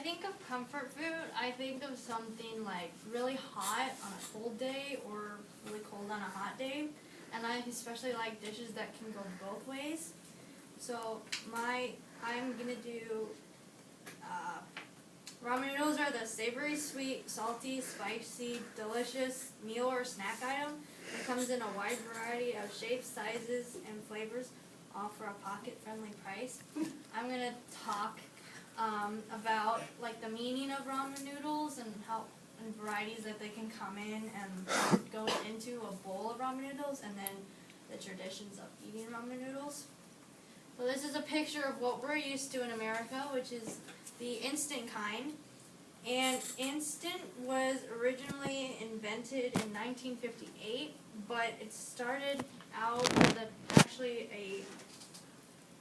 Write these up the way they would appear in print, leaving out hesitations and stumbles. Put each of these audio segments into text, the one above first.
think of comfort food, I think of something like really hot on a cold day or really cold on a hot day. And I especially like dishes that can go both ways. So I'm going to do ramen noodles are the savory, sweet, salty, spicy, delicious meal or snack item. It comes in a wide variety of shapes, sizes, and flavors, all for a pocket-friendly price. I'm going to talk about like the meaning of ramen noodles and how and varieties that they can come in and go into a bowl of ramen noodles, and then the traditions of eating ramen noodles. So this is a picture of what we're used to in America, which is the instant kind. And instant was originally invented in 1958, but it started out with actually a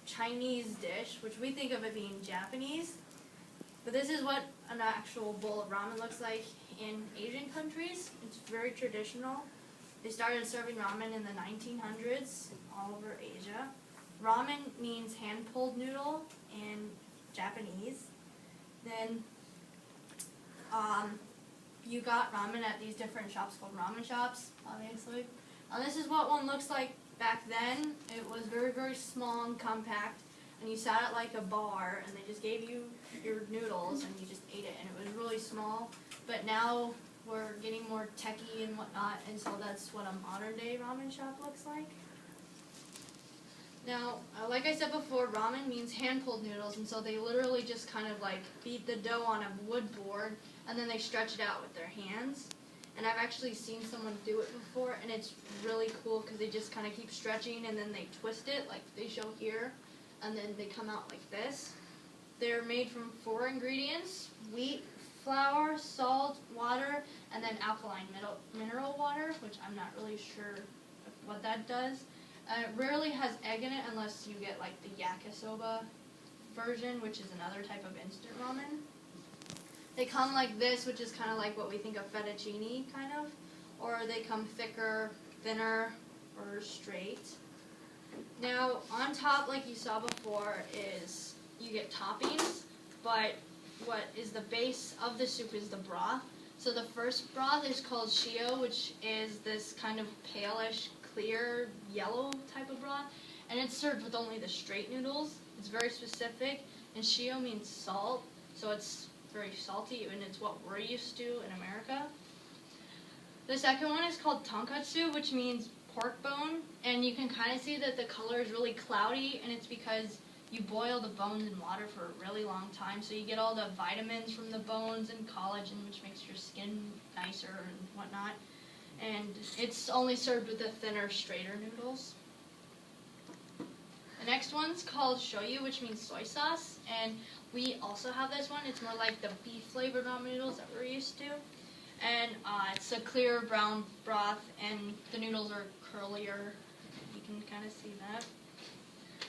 Chinese dish, which we think of it being Japanese. But this is what an actual bowl of ramen looks like in Asian countries. It's very traditional. They started serving ramen in the 1900s all over Asia. Ramen means hand-pulled noodle in Japanese. Then you got ramen at these different shops called ramen shops, obviously. This is what one looks like back then. It was very, very small and compact, and you sat at like a bar, and they just gave you your noodles, and you just ate it, and it was really small. But now we're getting more techy and whatnot, and so that's what a modern-day ramen shop looks like. Now, like I said before, ramen means hand-pulled noodles, and so they literally just kind of like beat the dough on a wood board, and then they stretch it out with their hands. And I've actually seen someone do it before, and it's really cool because they just kind of keep stretching, and then they twist it like they show here, and then they come out like this. They're made from 4 ingredients: wheat, flour, salt, water, and then alkaline mineral water, which I'm not really sure what that does. It rarely has egg in it unless you get like the yakisoba version, which is another type of instant ramen. They come like this, which is kind of like what we think of fettuccine, kind of. Or they come thicker, thinner, or straight. Now, on top, like you saw before, is you get toppings, but what is the base of the soup is the broth. So the first broth is called shio, which is this kind of palish, clear, yellow type of broth, and it's served with only the straight noodles. It's very specific, and shio means salt, so it's very salty, and it's what we're used to in America. The second one is called tonkatsu, which means pork bone, and you can kind of see that the color is really cloudy, and it's because you boil the bones in water for a really long time, so you get all the vitamins from the bones and collagen, which makes your skin nicer and whatnot. And it's only served with the thinner, straighter noodles. The next one's called shoyu, which means soy sauce, and we also have this one. It's more like the beef-flavored ramen noodles that we're used to. And it's a clear brown broth, and the noodles are curlier. You can kind of see that.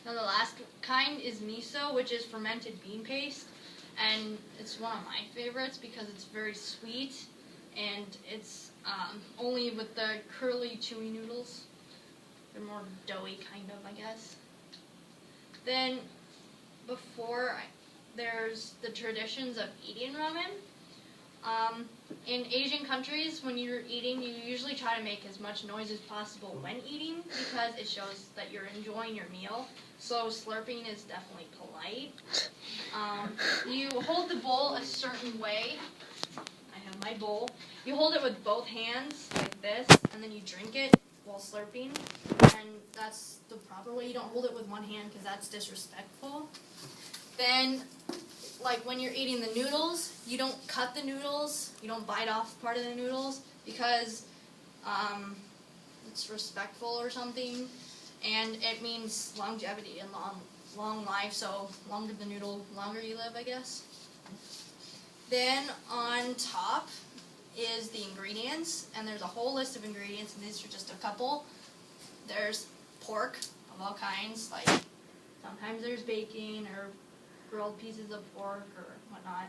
Now the last kind is miso, which is fermented bean paste, and it's one of my favorites because it's very sweet, and it's only with the curly, chewy noodles. They're more doughy, kind of, I guess. Then, there's the traditions of eating ramen. In Asian countries, when you're eating, you usually try to make as much noise as possible when eating because it shows that you're enjoying your meal. Slow slurping is definitely polite. You hold the bowl a certain way. I have my bowl. You hold it with both hands, like this, and then you drink it while slurping. And that's the proper way. You don't hold it with one hand because that's disrespectful. Then, like when you're eating the noodles, you don't cut the noodles. You don't bite off part of the noodles because it's respectful or something. And it means longevity and long life. So longer the noodle, longer you live, I guess. Then on top is the ingredients, and there's a whole list of ingredients, and these are just a couple. There's pork of all kinds, like sometimes there's bacon or grilled pieces of pork or whatnot.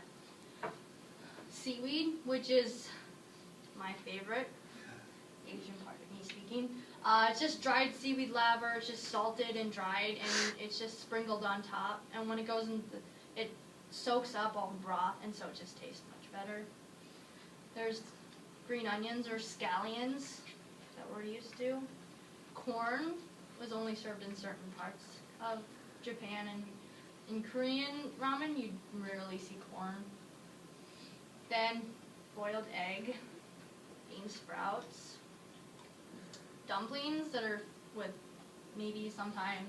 Seaweed, which is my favorite, Asian part of me speaking. It's just dried seaweed laver. It's just salted and dried, and it's just sprinkled on top. And when it goes in, it soaks up all the broth, and so it just tastes much better. There's green onions or scallions that we're used to. Corn was only served in certain parts of Japan, and in Korean ramen you rarely see corn. Then boiled egg, bean sprouts, dumplings that are with maybe sometimes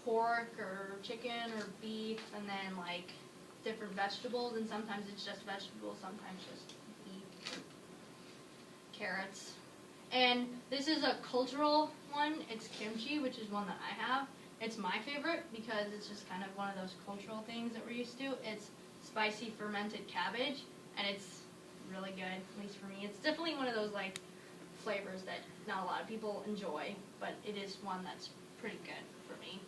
pork or chicken or beef, and then like different vegetables, and sometimes it's just vegetables, sometimes just beef, carrots. And this is a cultural one. It's kimchi, which is one that I have. It's my favorite because it's just kind of one of those cultural things that we're used to. It's spicy fermented cabbage, and it's really good, at least for me. It's definitely one of those like flavors that not a lot of people enjoy, but it is one that's pretty good for me.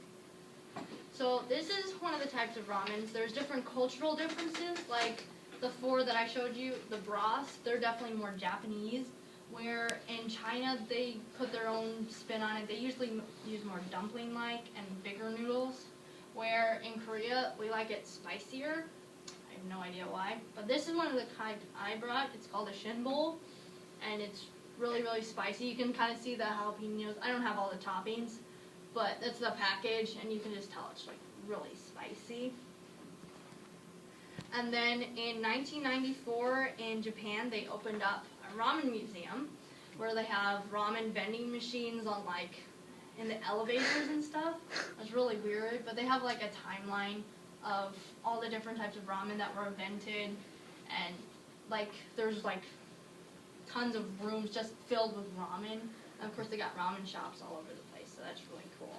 So this is one of the types of ramens. There's different cultural differences, like the four that I showed you, the broths, they're definitely more Japanese, where in China they put their own spin on it. They usually use more dumpling-like and bigger noodles, where in Korea we like it spicier. I have no idea why, but this is one of the kind I brought. It's called a shin bowl, and it's really, really spicy. You can kind of see the jalapenos. I don't have all the toppings, but that's the package, and you can just tell it's like really spicy. And then in 1994 in Japan, they opened up a ramen museum where they have ramen vending machines on like in the elevators and stuff. It's really weird, but they have like a timeline of all the different types of ramen that were invented, and like there's like tons of rooms just filled with ramen. And of course they got ramen shops all over the place, so that's really cool.